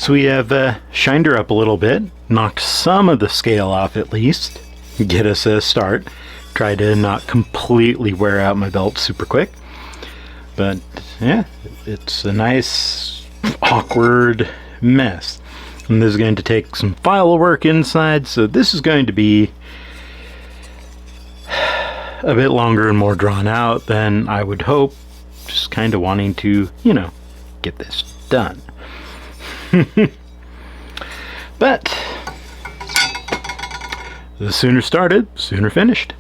So we have shined her up a little bit, knocked some of the scale off at least, get us a start. Try to not completely wear out my belt super quick. But yeah, it's a nice, awkward mess. And this is going to take some file work inside, so this is going to be a bit longer and more drawn out than I would hope. Just kind of wanting to, you know, get this done. But the sooner started, the sooner finished.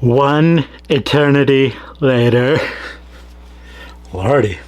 One eternity later. Lordy.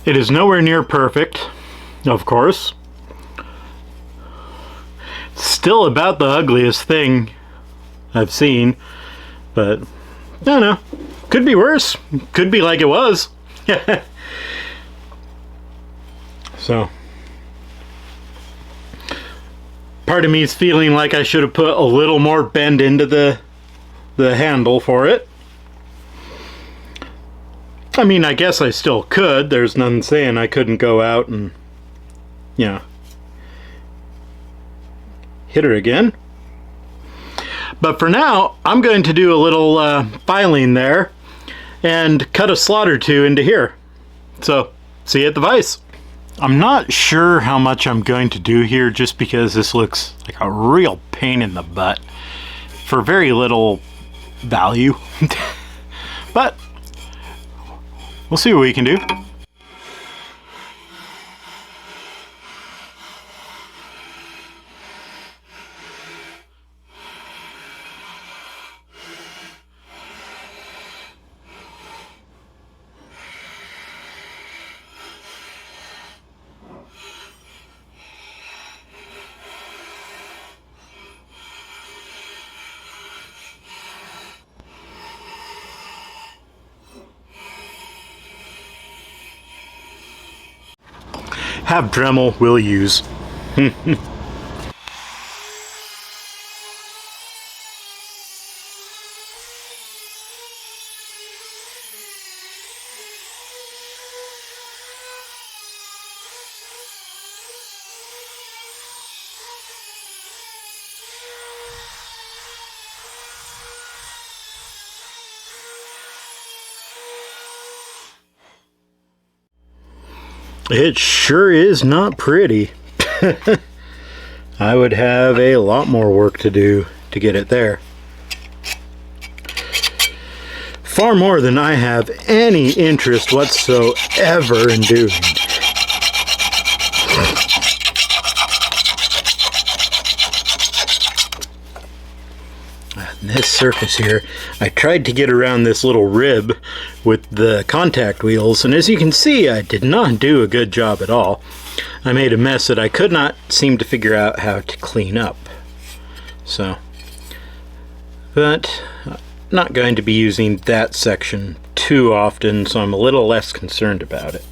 It is nowhere near perfect, of course. Still about the ugliest thing I've seen, but I don't know. Could be worse. Could be like it was. So, part of me is feeling like I should have put a little more bend into the handle for it. I mean, I guess I still could. There's nothing saying I couldn't go out and, you know, hit her again. But for now, I'm going to do a little filing there and cut a slot or two into here. So, see you at the vise. I'm not sure how much I'm going to do here just because this looks like a real pain in the butt for very little value. But we'll see what we can do. Have Dremel, will use. It sure is not pretty. I would have a lot more work to do to get it there. Far more than I have any interest whatsoever in doing. This surface here, I tried to get around this little rib with the contact wheels, and as you can see, I did not do a good job at all. I made a mess that I could not seem to figure out how to clean up. So, but I'm not going to be using that section too often, so I'm a little less concerned about it.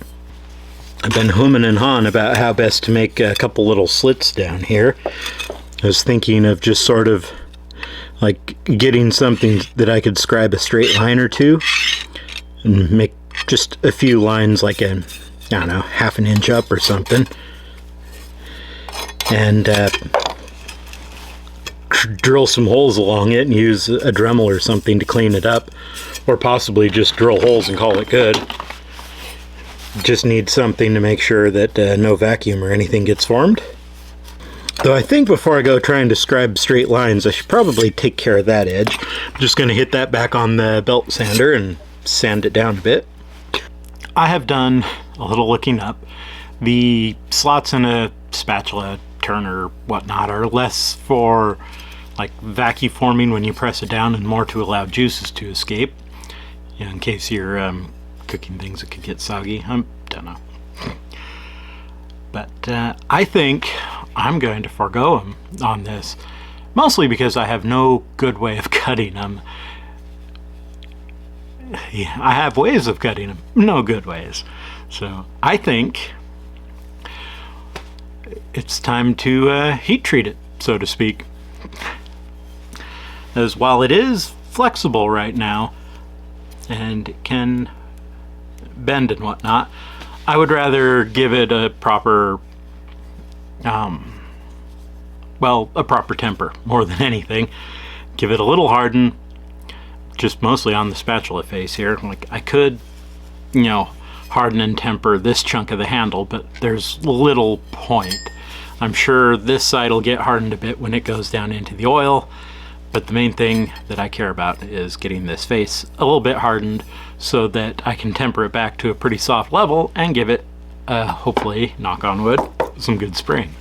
I've been humming and hawing about how best to make a couple little slits down here. I was thinking of just sort of like getting something that I could scribe a straight line or two and make just a few lines, like I don't know, half an inch up or something, and drill some holes along it and use a Dremel or something to clean it up, or possibly just drill holes and call it good. Just need something to make sure that no vacuum or anything gets formed. Though I think before I go trying to scribe straight lines, I should probably take care of that edge. I'm just going to hit that back on the belt sander and sand it down a bit. I have done a little looking up. The slots in a spatula, turner, whatnot are less for like vacuum forming when you press it down, and more to allow juices to escape. You know, in case you're cooking things that could get soggy. I don't know. But I think I'm going to forego them on this, mostly because I have no good way of cutting them. Yeah, I have ways of cutting them, no good ways. So I think it's time to heat treat it, so to speak. As while it is flexible right now and it can bend and whatnot, I would rather give it a proper well, a proper temper more than anything. Give it a little harden, just mostly on the spatula face here. Like, I could, you know, harden and temper this chunk of the handle, but there's little point. I'm sure this side will get hardened a bit when it goes down into the oil, but the main thing that I care about is getting this face a little bit hardened so that I can temper it back to a pretty soft level and give it, hopefully, knock on wood, some good spraying.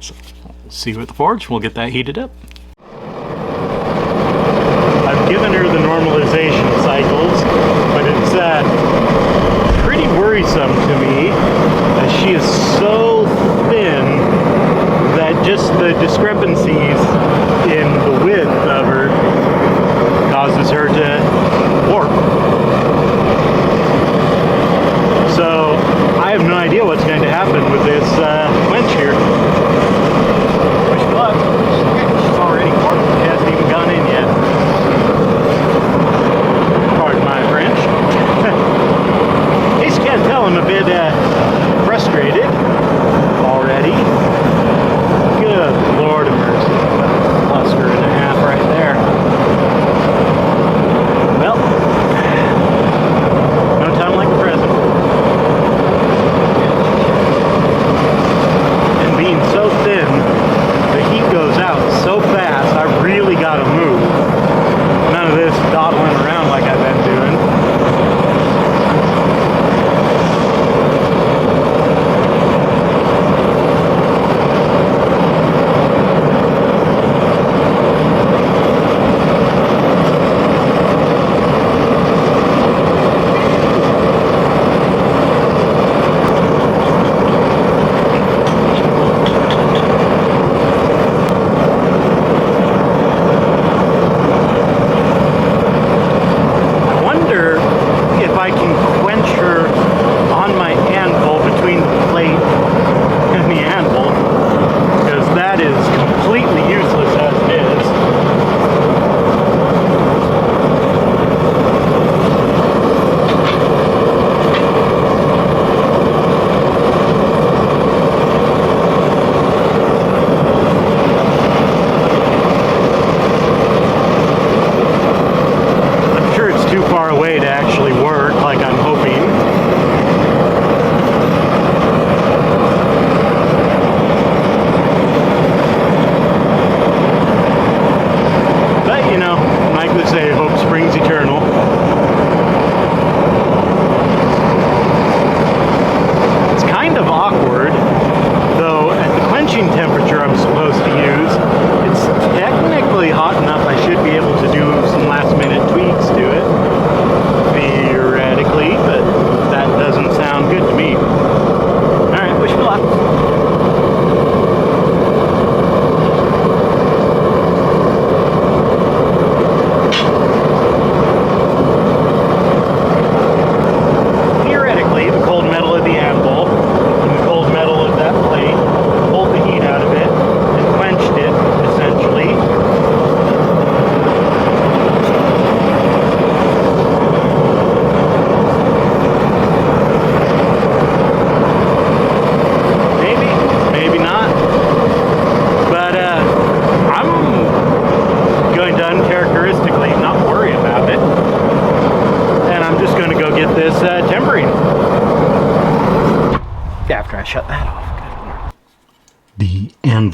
So we'll see you at the forge. We'll get that heated up. I've given her the normalization cycles, but it's pretty worrisome to me as she is so thin that just the discrepancies in the width of her causes her to warp. So I have no idea what's going to happen with this winch here. Wish me luck. She's already warped. It hasn't even gone in yet. Pardon my French. In case you can't tell, I'm a bit frustrated already. Good Lord of mercy. Cluster and a half right there. Well, no time like the present. And being so thin, the heat goes out so fast, I really gotta move. None of this dawdling around like I've been doing.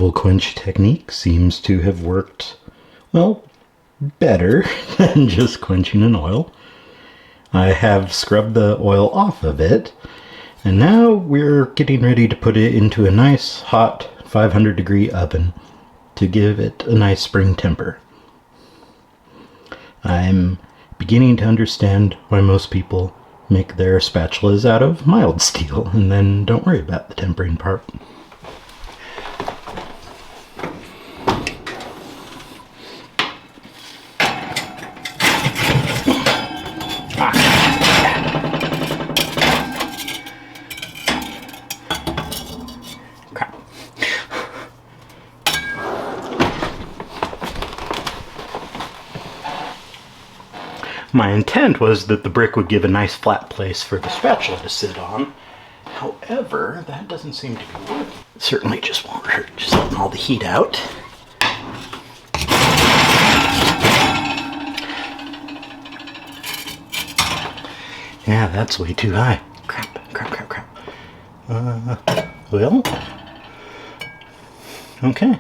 vegetable quench technique seems to have worked, well, better than just quenching in oil. I have scrubbed the oil off of it, and now we're getting ready to put it into a nice hot 500-degree oven to give it a nice spring temper. I'm beginning to understand why most people make their spatulas out of mild steel and then don't worry about the tempering part. My intent was that the brick would give a nice flat place for the spatula to sit on. However, that doesn't seem to be working. It certainly just won't hurt, just letting all the heat out. Yeah, that's way too high. Crap. Well, okay,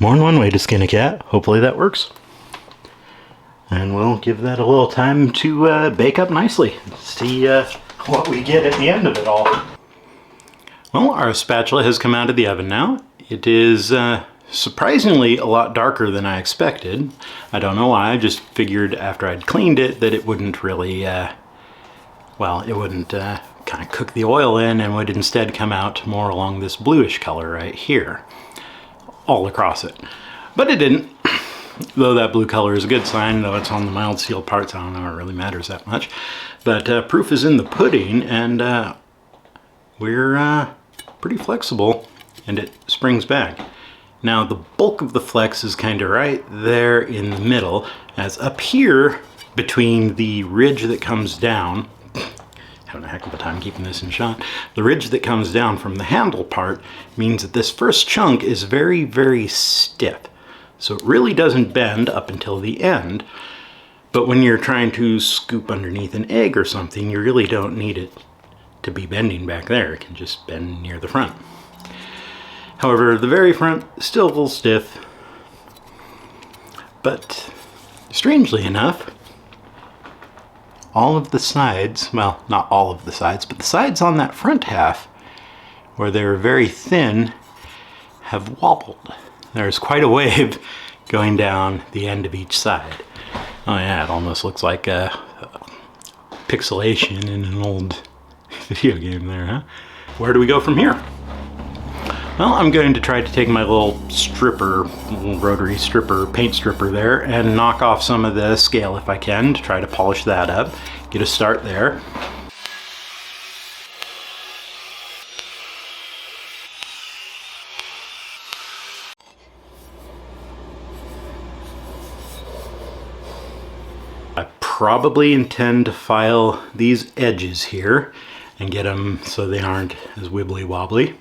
more than one way to skin a cat. Hopefully that works. And we'll give that a little time to bake up nicely. See what we get at the end of it all. Well, our spatula has come out of the oven now. It is surprisingly a lot darker than I expected. I don't know why. I just figured after I'd cleaned it that it wouldn't really, well, it wouldn't kind of cook the oil in and would instead come out more along this bluish color right here, all across it. But it didn't, though that blue color is a good sign, though it's on the mild steel parts. I don't know if it really matters that much. But proof is in the pudding, and we're pretty flexible, and it springs back. Now the bulk of the flex is kind of right there in the middle, as up here between the ridge that comes down, having a heck of a time keeping this in shot, the ridge that comes down from the handle part means that this first chunk is very, very stiff. So it really doesn't bend up until the end, but when you're trying to scoop underneath an egg or something, you really don't need it to be bending back there. It can just bend near the front. However, the very front is still a little stiff, but strangely enough, all of the sides, well, not all of the sides, but the sides on that front half, where they're very thin, have wobbled. There's quite a wave going down the end of each side. Oh yeah, it almost looks like a pixelation in an old video game there, huh? Where do we go from here? Well, I'm going to try to take my little stripper, little rotary stripper, paint stripper there, and knock off some of the scale if I can, to try to polish that up, get a start there. I probably intend to file these edges here and get them so they aren't as wibbly wobbly.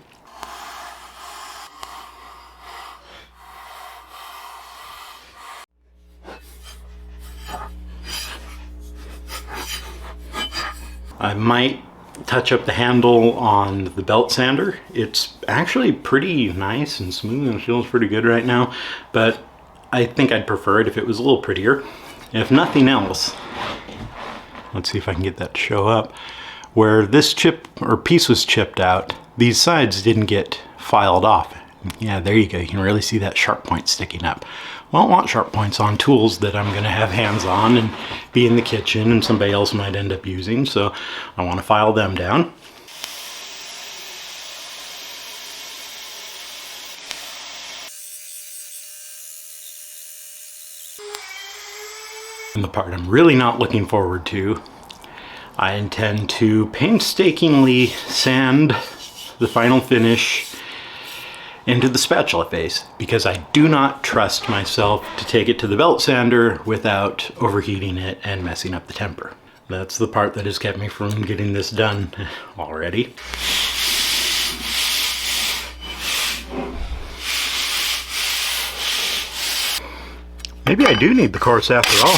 I might touch up the handle on the belt sander. It's actually pretty nice and smooth and feels pretty good right now, but I think I'd prefer it if it was a little prettier. If nothing else, let's see if I can get that to show up. Where this chip or piece was chipped out, these sides didn't get filed off. Yeah, there you go. You can really see that sharp point sticking up. Well, I want sharp points on tools that I'm going to have hands on and be in the kitchen and somebody else might end up using, so I want to file them down. And the part I'm really not looking forward to, I intend to painstakingly sand the final finish into the spatula face, because I do not trust myself to take it to the belt sander without overheating it and messing up the temper. That's the part that has kept me from getting this done already. Maybe I do need the course after all.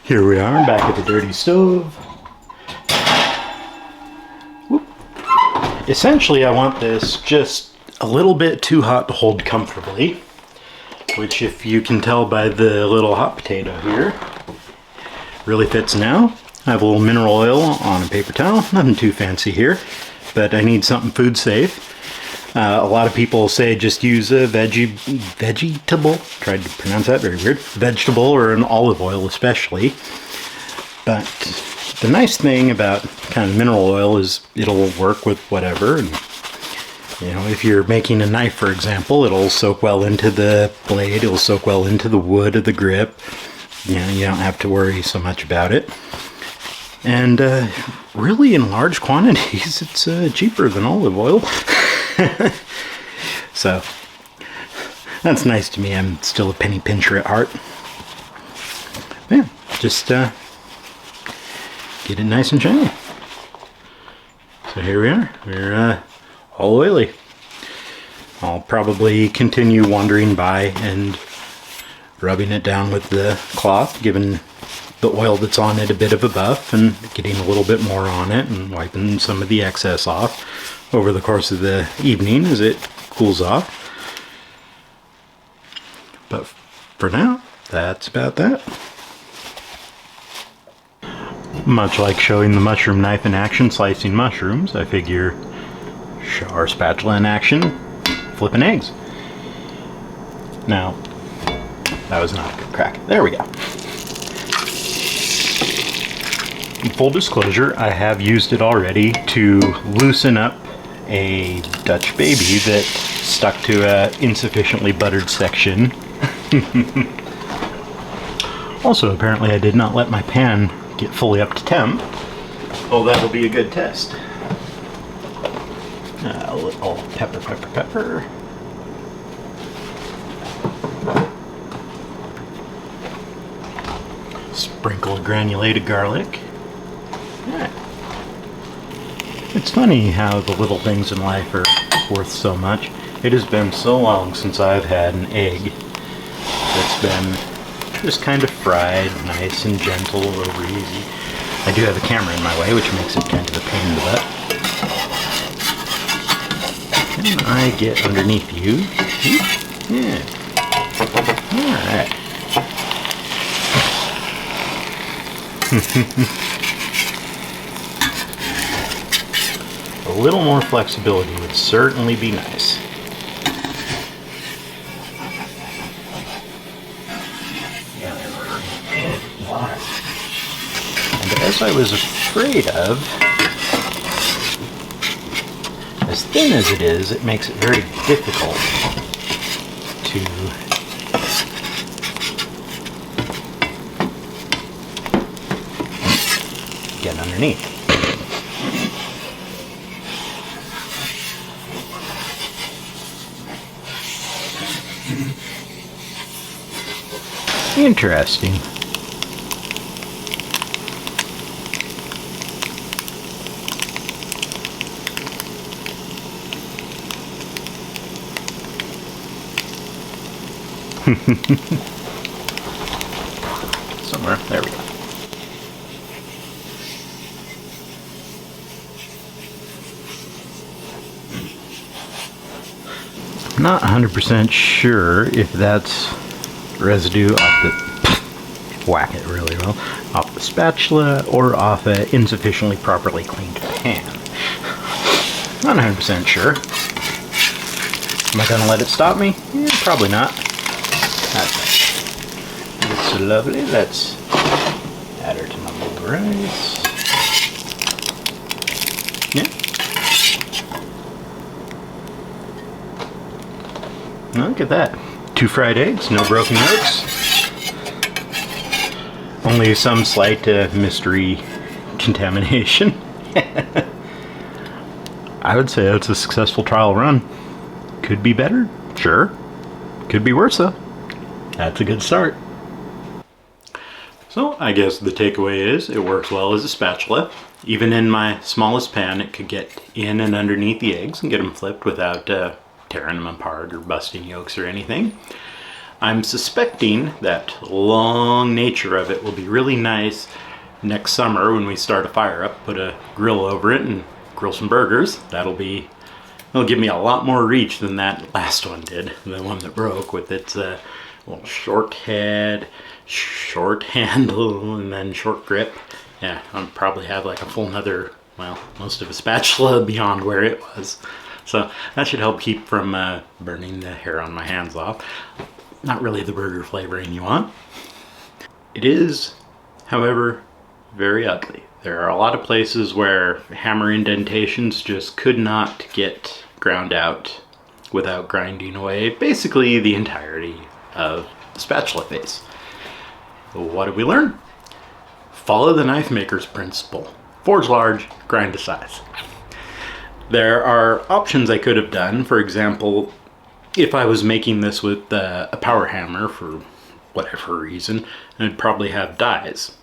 Here we are, back at the dirty stove. Whoop. Essentially, I want this just a little bit too hot to hold comfortably, which, if you can tell by the little hot potato here, really fits now. I have a little mineral oil on a paper towel, nothing too fancy here, but I need something food safe. A lot of people say just use a vegetable, tried to pronounce that, very weird, vegetable or an olive oil especially. But the nice thing about kind of mineral oil is it'll work with whatever. And, you know, if you're making a knife, for example, it'll soak well into the blade, it'll soak well into the wood of the grip. You know, you don't have to worry so much about it. And really, in large quantities, it's cheaper than olive oil. So that's nice to me. I'm still a penny pincher at heart. Yeah, just get it nice and shiny. So here we are. We're all oily. I'll probably continue wandering by and rubbing it down with the cloth, giving the oil that's on it a bit of a buff and getting a little bit more on it and wiping some of the excess off over the course of the evening as it cools off. But for now, that's about that. Much like showing the mushroom knife in action slicing mushrooms, I figure show our spatula in action flipping eggs. Now, that was not a good crack. There we go. In full disclosure, I have used it already to loosen up a Dutch baby that stuck to a insufficiently buttered section. Also, apparently I did not let my pan get fully up to temp. Oh, that'll be a good test. A little pepper, pepper, pepper. Sprinkle of granulated garlic. Yeah. It's funny how the little things in life are worth so much. It has been so long since I've had an egg that's been just kind of fried, nice and gentle, over easy. I do have a camera in my way, which makes it kind of a pain in the butt. Can I get underneath you? Yeah. Alright. A little more flexibility would certainly be nice. And as I was afraid of, as thin as it is, it makes it very difficult to get underneath. Interesting. Somewhere. There we go. I'm not 100% sure if that's residue off the whack it really well off the spatula or off an insufficiently properly cleaned pan. Not 100% sure. Am I gonna let it stop me? Yeah, probably not. That's lovely. Let's add her to my bowl of rice. Yeah. Look at that. 2 fried eggs, no broken yolks. Only some slight mystery contamination. I would say it's a successful trial run. Could be better, sure. Could be worse though. That's a good start. So I guess the takeaway is it works well as a spatula. Even in my smallest pan, it could get in and underneath the eggs and get them flipped without tearing them apart or busting yolks or anything. I'm suspecting that long nature of it will be really nice next summer when we start a fire up, put a grill over it and grill some burgers. It'll give me a lot more reach than that last one did, the one that broke with its little short head, short handle, and then short grip. Yeah, I'll probably have like a full another, well, most of a spatula beyond where it was. So that should help keep from burning the hair on my hands off. Not really the burger flavoring you want. It is, however, very ugly. There are a lot of places where hammer indentations just could not get ground out without grinding away basically the entirety of the spatula face. What did we learn? Follow the knife maker's principle. Forge large, grind to size. There are options I could have done. For example, if I was making this with a power hammer for whatever reason, I'd probably have dies.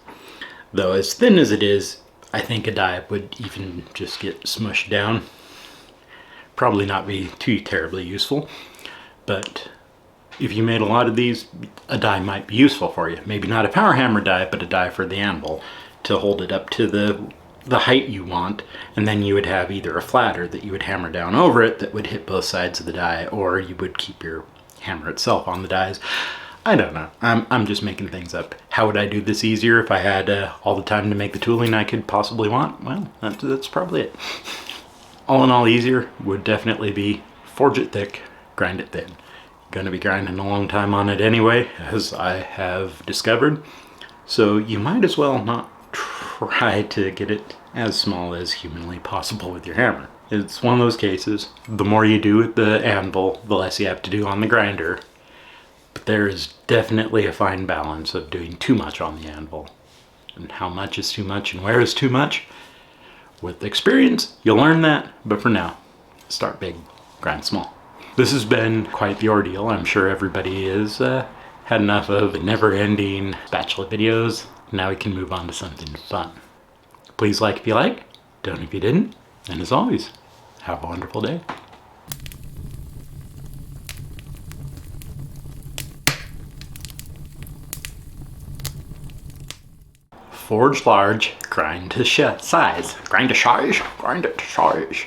Though as thin as it is, I think a die would even just get smushed down. Probably not be too terribly useful. But if you made a lot of these, a die might be useful for you. Maybe not a power hammer die, but a die for the anvil to hold it up to the height you want, and then you would have either a flatter that you would hammer down over it that would hit both sides of the die, or you would keep your hammer itself on the dies. I don't know. I'm just making things up. How would I do this easier if I had all the time to make the tooling I could possibly want? Well, that's probably it. All in all, easier would definitely be forge it thick, grind it thin. Gonna be grinding a long time on it anyway, as I have discovered. So you might as well not try to get it as small as humanly possible with your hammer. It's one of those cases, the more you do with the anvil, the less you have to do on the grinder. But there is definitely a fine balance of doing too much on the anvil. And how much is too much and where is too much? With experience, you'll learn that, but for now, start big, grind small. This has been quite the ordeal. I'm sure everybody has had enough of never-ending spatula videos. Now we can move on to something fun. Please like if you like, don't if you didn't, and as always, have a wonderful day. Forge large, grind to size. Grind to size, grind it to size.